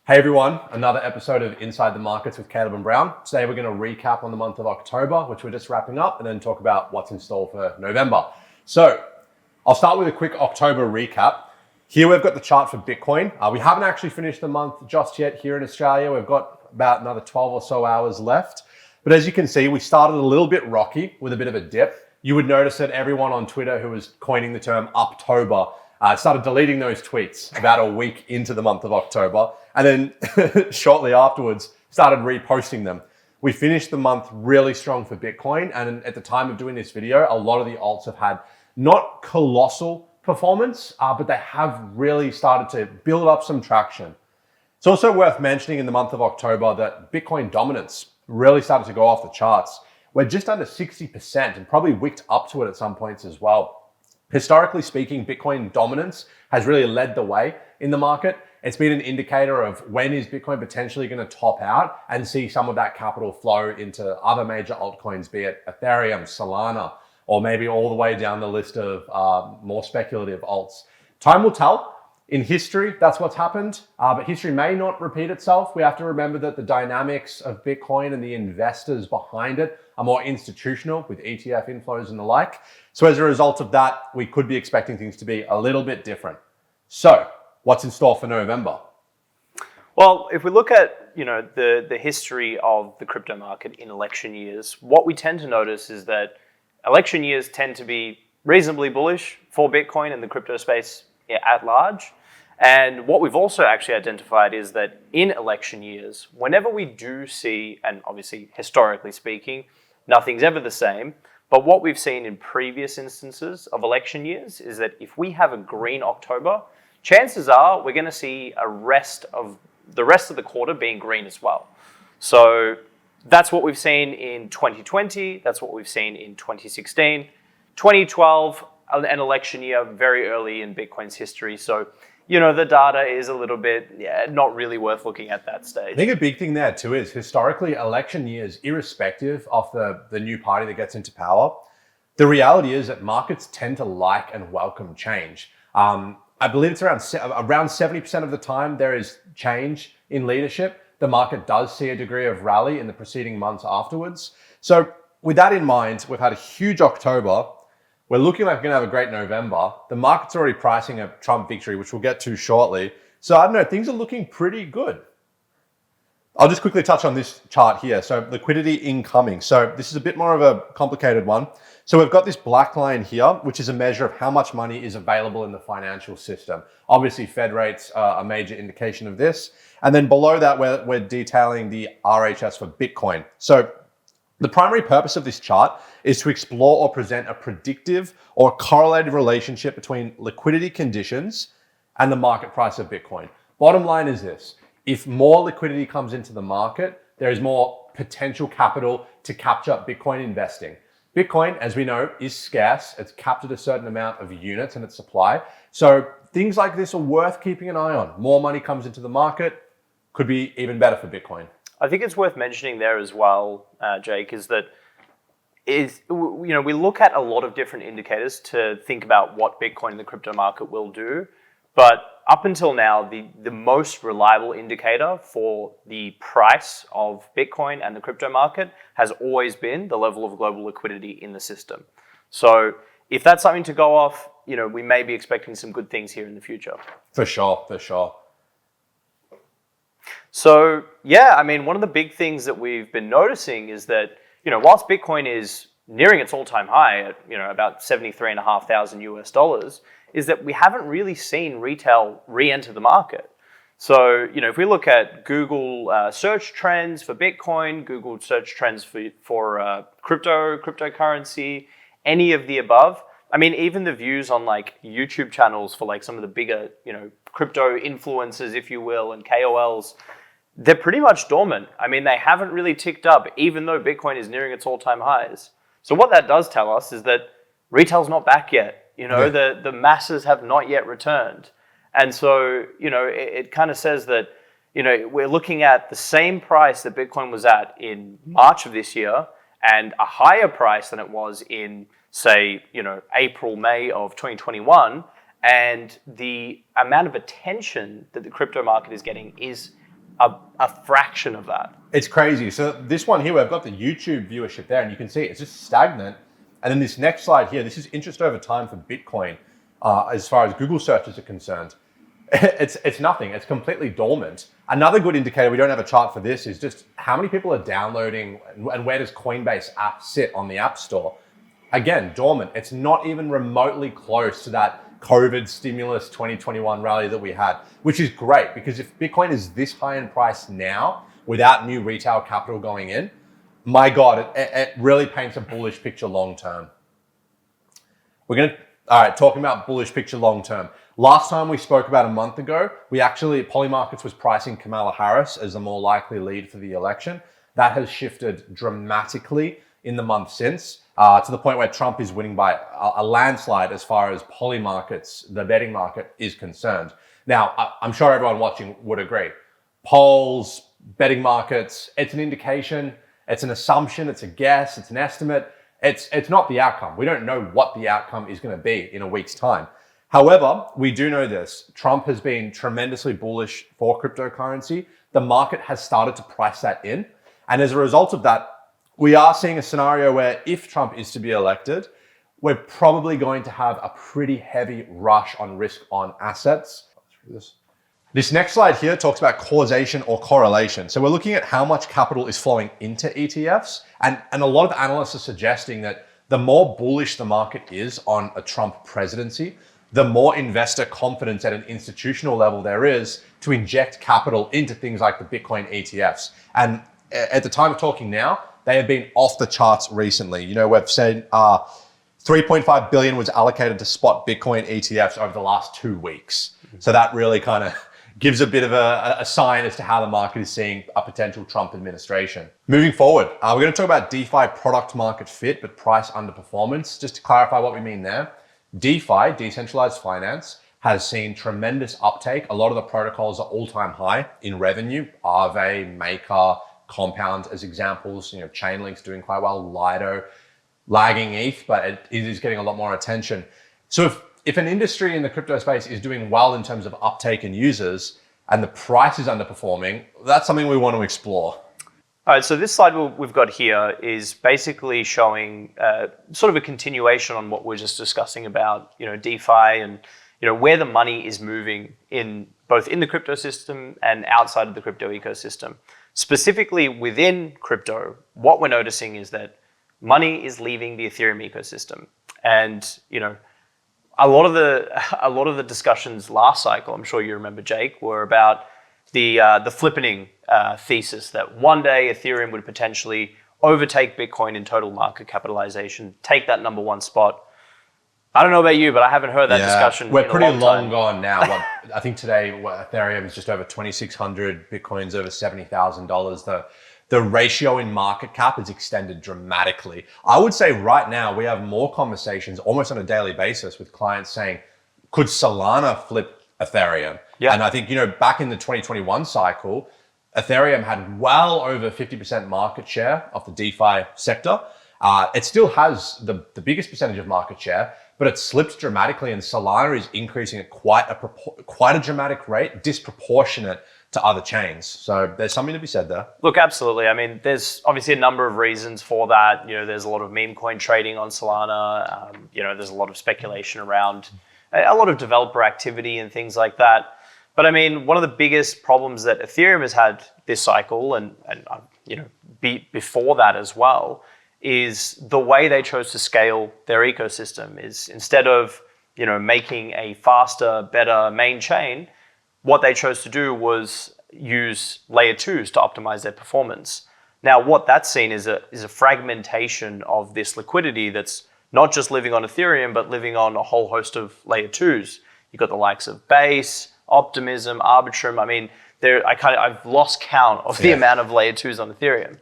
Hey everyone, another episode of Inside the Markets with Caleb and Brown. Today we're going to recap on the month of October, which we're just wrapping up, and then talk about what's in store for November. So I'll start with a quick October recap. Here we've got the chart for Bitcoin. We haven't actually finished the month just yet here in Australia. We've got about another 12 or so hours left. But as you can see, we started a little bit rocky with a bit of a dip. You would notice that everyone on Twitter who was coining the term Uptober started deleting those tweets about a week into the month of October, and then shortly afterwards started reposting them. We finished the month really strong for Bitcoin, and at the time of doing this video, a lot of the alts have had not colossal performance, but they have really started to build up some traction. It's also worth mentioning in the month of October that Bitcoin dominance really started to go off the charts. We're just under 60% and probably wicked up to it at some points as well. Historically speaking, Bitcoin dominance has really led the way in the market. It's been an indicator of when is Bitcoin potentially going to top out and see some of that capital flow into other major altcoins, be it Ethereum, Solana, or maybe all the way down the list of more speculative alts. Time will tell. In history, that's what's happened, but history may not repeat itself. We have to remember that the dynamics of Bitcoin and the investors behind it are more institutional with ETF inflows and the like. So as a result of that, we could be expecting things to be a little bit different. So what's in store for November? Well, if we look at the history of the crypto market in election years, what we tend to notice is that election years tend to be reasonably bullish for Bitcoin and the crypto space at large. And what we've also actually identified is that in election years, whenever we do see, and obviously historically speaking, nothing's ever the same, but what we've seen in previous instances of election years is that if we have a green October, chances are we're going to see the rest of the quarter being green as well. So that's what we've seen in 2020, that's what we've seen in 2016, 2012, an election year very early in Bitcoin's history. So, the data is a little bit not really worth looking at that stage. I think a big thing there too is historically election years, irrespective of the new party that gets into power, the reality is that markets tend to like and welcome change. I believe it's around 70% of the time there is change in leadership. The market does see a degree of rally in the preceding months afterwards. So with that in mind, we've had a huge October. We're looking like we're going to have a great November. The market's already pricing a Trump victory, which we'll get to shortly. So I don't know, things are looking pretty good. I'll just quickly touch on this chart here. So liquidity incoming. So this is a bit more of a complicated one. So we've got this black line here, which is a measure of how much money is available in the financial system. Obviously, Fed rates are a major indication of this. And then below that, we're detailing the RHS for Bitcoin. So the primary purpose of this chart is to explore or present a predictive or correlated relationship between liquidity conditions and the market price of Bitcoin. Bottom line is this: if more liquidity comes into the market, there is more potential capital to capture Bitcoin investing. Bitcoin, as we know, is scarce. It's capped at a certain amount of units in its supply. So things like this are worth keeping an eye on. More money comes into the market, could be even better for Bitcoin. I think it's worth mentioning there as well, Jake, is that we look at a lot of different indicators to think about what Bitcoin and the crypto market will do. But up until now, the most reliable indicator for the price of Bitcoin and the crypto market has always been the level of global liquidity in the system. So if that's something to go off, we may be expecting some good things here in the future. For sure, for sure. So, one of the big things that we've been noticing is that, whilst Bitcoin is nearing its all-time high at, about $73,500 US, is that we haven't really seen retail re-enter the market. So, if we look at Google search trends for Bitcoin, Google search trends for cryptocurrency, any of the above, even the views on YouTube channels for some of the bigger, crypto influencers, if you will, and KOLs, they're pretty much dormant. They haven't really ticked up, even though Bitcoin is nearing its all-time highs. So what that does tell us is that retail's not back yet. The masses have not yet returned. And so, it kind of says that, we're looking at the same price that Bitcoin was at in March of this year and a higher price than it was in, say, April, May of 2021. And the amount of attention that the crypto market is getting is a fraction of that. It's crazy. So this one here, we've got the YouTube viewership there, and you can see it's just stagnant. And then this next slide here, this is interest over time for Bitcoin as far as Google searches are concerned. It's nothing. It's completely dormant. Another good indicator, we don't have a chart for this, is just how many people are downloading and where does Coinbase app sit on the App Store. Again, dormant. It's not even remotely close to that COVID stimulus 2021 rally that we had, which is great because if Bitcoin is this high in price now without new retail capital going in, my God, it really paints a bullish picture long term. All right, talking about bullish picture long term. Last time we spoke about a month ago, Polymarkets was pricing Kamala Harris as the more likely lead for the election. That has shifted dramatically in the month since, to the point where Trump is winning by a landslide as far as Polymarkets, the betting market, is concerned. Now, I'm sure everyone watching would agree. Polls, betting markets, it's an indication, it's an assumption, it's a guess, it's an estimate. It's not the outcome. We don't know what the outcome is going to be in a week's time. However, we do know this. Trump has been tremendously bullish for cryptocurrency. The market has started to price that in. And as a result of that, we are seeing a scenario where if Trump is to be elected, we're probably going to have a pretty heavy rush on risk on assets. This next slide here talks about causation or correlation. So we're looking at how much capital is flowing into ETFs. And a lot of analysts are suggesting that the more bullish the market is on a Trump presidency, the more investor confidence at an institutional level there is to inject capital into things like the Bitcoin ETFs. And at the time of talking now, they have been off the charts recently. You know, we've said 3.5 billion was allocated to spot Bitcoin ETFs over the last 2 weeks. So that really kind of gives a bit of a sign as to how the market is seeing a potential Trump administration. Moving forward, we're going to talk about DeFi product market fit, but price underperformance. Just to clarify what we mean there, DeFi, decentralized finance, has seen tremendous uptake. A lot of the protocols are all-time high in revenue. Aave, Maker, Compound as examples. You know, Chainlink's doing quite well. Lido, lagging ETH, but it is getting a lot more attention. So if an industry in the crypto space is doing well in terms of uptake and users, and the price is underperforming, that's something we want to explore. All right, so this slide we've got here is basically showing sort of a continuation on what we're just discussing about, you know, DeFi and, you know, where the money is moving in both in the crypto system and outside of the crypto ecosystem. Specifically within crypto, what we're noticing is that money is leaving the Ethereum ecosystem, and you know, a lot of the discussions last cycle, I'm sure you remember, Jake, were about the flippening thesis that one day Ethereum would potentially overtake Bitcoin in total market capitalization, take that number one spot. I don't know about you, but I haven't heard that discussion. We're pretty long gone now. I think today Ethereum is just over 2,600, Bitcoin's over $70,000. The ratio in market cap is extended dramatically. I would say right now we have more conversations almost on a daily basis with clients saying, could Solana flip Ethereum? Yeah. And I think, you know, back in the 2021 cycle, Ethereum had well over 50% market share of the DeFi sector. It still has the biggest percentage of market share, but it slipped dramatically, and Solana is increasing at quite a dramatic rate, disproportionate to other chains. So there's something to be said there. Look, absolutely. I mean, there's obviously a number of reasons for that. You know, there's a lot of Memecoin trading on Solana. You know, there's a lot of speculation around a lot of developer activity and things like that. But I mean, one of the biggest problems that Ethereum has had this cycle, and you know, before that as well, is the way they chose to scale their ecosystem. Is instead of, you know, making a faster, better main chain, what they chose to do was use layer 2s to optimize their performance. Now, what that's seen is a fragmentation of this liquidity that's not just living on Ethereum, but living on a whole host of layer 2s. You've got the likes of Base, Optimism, Arbitrum. I mean, I've lost count of the amount of layer 2s on Ethereum.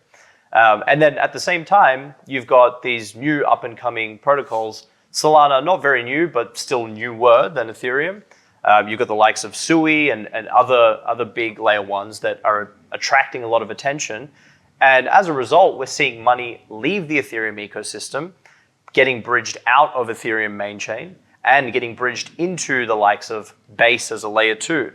And then at the same time, you've got these new up-and-coming protocols. Solana, not very new, but still newer than Ethereum. You've got the likes of Sui and other big layer 1s that are attracting a lot of attention. And as a result, we're seeing money leave the Ethereum ecosystem, getting bridged out of Ethereum main chain, and getting bridged into the likes of Base as a layer 2,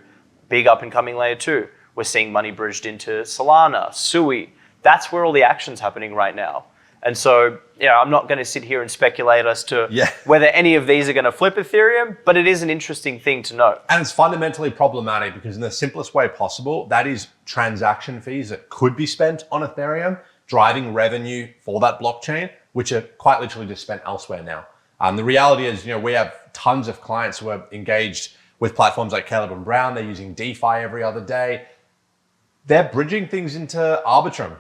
big up-and-coming layer 2. We're seeing money bridged into Solana, Sui. That's where all the action's happening right now. And so, I'm not going to sit here and speculate as to whether any of these are going to flip Ethereum, but it is an interesting thing to note. And it's fundamentally problematic because in the simplest way possible, that is transaction fees that could be spent on Ethereum, driving revenue for that blockchain, which are quite literally just spent elsewhere now. The reality is, we have tons of clients who are engaged with platforms like Caleb and Brown. They're using DeFi every other day. They're bridging things into Arbitrum.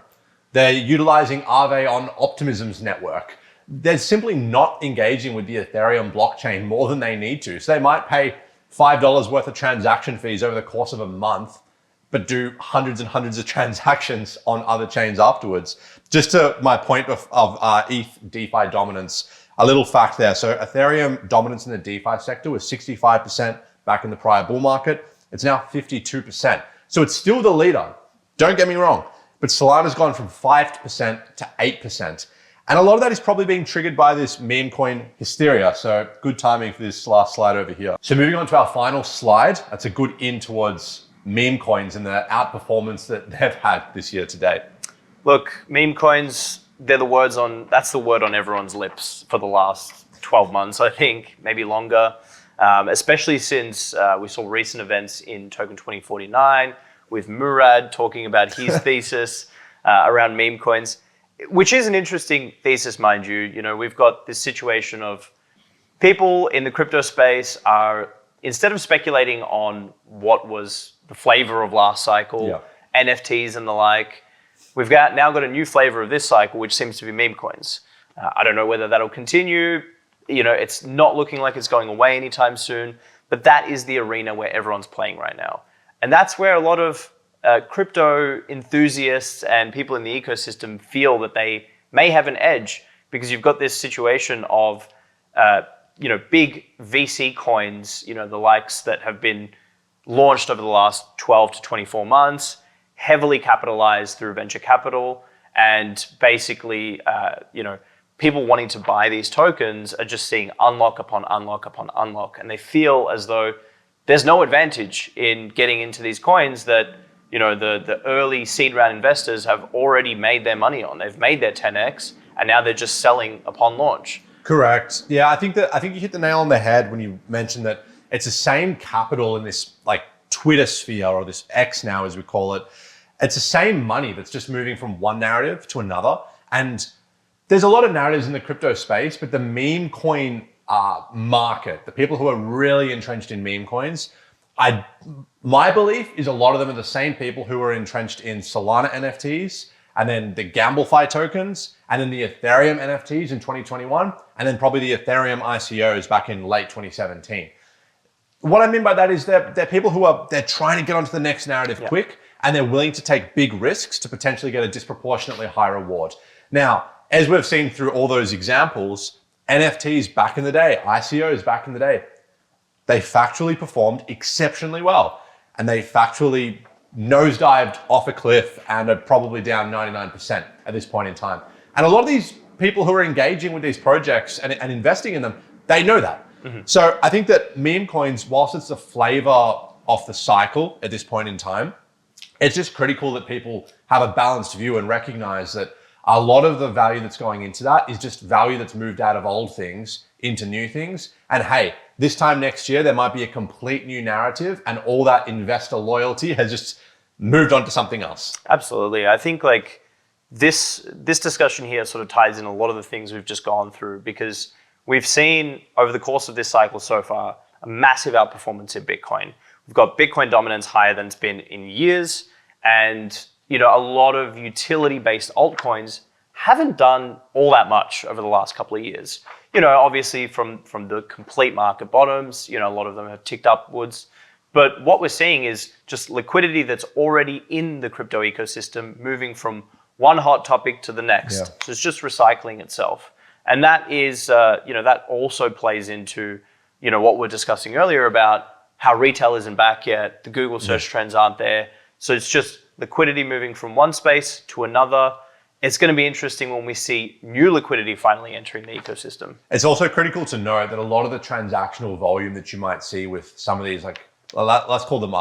They're utilizing Aave on Optimism's network. They're simply not engaging with the Ethereum blockchain more than they need to. So they might pay $5 worth of transaction fees over the course of a month, but do hundreds and hundreds of transactions on other chains afterwards. Just to my point of ETH DeFi dominance, a little fact there. So Ethereum dominance in the DeFi sector was 65% back in the prior bull market. It's now 52%. So it's still the leader. Don't get me wrong. But Solana's gone from 5% to 8%. And a lot of that is probably being triggered by this Memecoin hysteria. So good timing for this last slide over here. So moving on to our final slide, that's a good in towards Memecoins and the outperformance that they've had this year to date. Look, Memecoins, that's the word on everyone's lips for the last 12 months, I think, maybe longer. Especially since we saw recent events in Token 2049, with Murad talking about his thesis around meme coins, which is an interesting thesis, mind you. We've got this situation of people in the crypto space are, instead of speculating on what was the flavor of last cycle, NFTs and the like, we've now got a new flavor of this cycle, which seems to be meme coins. I don't know whether that'll continue. It's not looking like it's going away anytime soon, but that is the arena where everyone's playing right now. And that's where a lot of crypto enthusiasts and people in the ecosystem feel that they may have an edge, because you've got this situation of, big VC coins, the likes that have been launched over the last 12 to 24 months, heavily capitalized through venture capital, and basically, people wanting to buy these tokens are just seeing unlock upon unlock upon unlock, and they feel as though there's no advantage in getting into these coins that, the early seed round investors have already made their money on. They've made their 10x, and now they're just selling upon launch. Correct. Yeah, I think you hit the nail on the head when you mentioned that it's the same capital in this Twitter sphere, or this X now as we call it. It's the same money that's just moving from one narrative to another. And there's a lot of narratives in the crypto space, but the meme coin market, the people who are really entrenched in meme coins, my belief is a lot of them are the same people who are entrenched in Solana NFTs, and then the GambleFi tokens, and then the Ethereum NFTs in 2021, and then probably the Ethereum ICOs back in late 2017. What I mean by that is they're people who they're trying to get onto the next narrative quick, and they're willing to take big risks to potentially get a disproportionately high reward. Now, as we've seen through all those examples, NFTs back in the day, ICOs back in the day, they factually performed exceptionally well. And they factually nosedived off a cliff and are probably down 99% at this point in time. And a lot of these people who are engaging with these projects and investing in them, they know that. Mm-hmm. So I think that meme coins, whilst it's the flavor of the cycle at this point in time, it's just critical that people have a balanced view and recognize that a lot of the value that's going into that is just value that's moved out of old things into new things. And hey, this time next year, there might be a complete new narrative, and all that investor loyalty has just moved on to something else. Absolutely. I think this discussion here sort of ties in a lot of the things we've just gone through, because we've seen over the course of this cycle so far a massive outperformance in Bitcoin. We've got Bitcoin dominance higher than it's been in years, and a lot of utility-based altcoins haven't done all that much over the last couple of years. Obviously from the complete market bottoms, a lot of them have ticked upwards. But what we're seeing is just liquidity that's already in the crypto ecosystem moving from one hot topic to the next. Yeah. So it's just recycling itself. And that is, that also plays into, what we're discussing earlier about how retail isn't back yet, the Google search trends aren't there. So it's just liquidity moving from one space to another. It's going to be interesting when we see new liquidity finally entering the ecosystem. It's also critical to note that a lot of the transactional volume that you might see with some of these, let's call them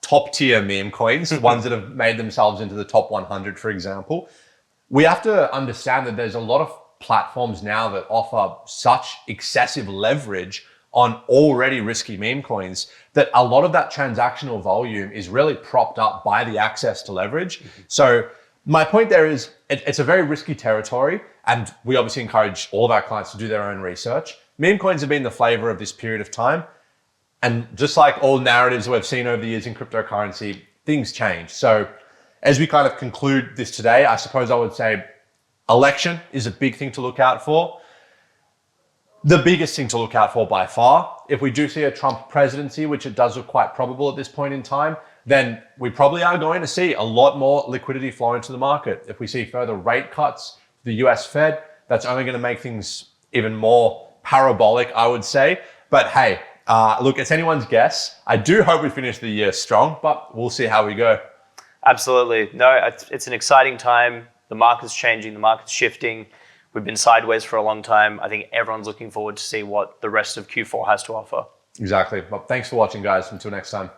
top tier meme coins, the ones that have made themselves into the top 100, for example, we have to understand that there's a lot of platforms now that offer such excessive leverage on already risky meme coins that a lot of that transactional volume is really propped up by the access to leverage. So my point there is it's a very risky territory, and we obviously encourage all of our clients to do their own research. Meme coins have been the flavor of this period of time. And just like all narratives we've seen over the years in cryptocurrency, things change. So as we kind of conclude this today, I suppose I would say election is a big thing to look out for. The biggest thing to look out for by far, if we do see a Trump presidency, which it does look quite probable at this point in time, then we probably are going to see a lot more liquidity flow into the market. If we see further rate cuts, the US Fed, that's only going to make things even more parabolic, I would say. But hey, look, it's anyone's guess. I do hope we finish the year strong, but we'll see how we go. Absolutely. No, it's an exciting time. The market's changing, the market's shifting. We've been sideways for a long time. I think everyone's looking forward to see what the rest of Q4 has to offer. Exactly. Well, thanks for watching, guys. Until next time.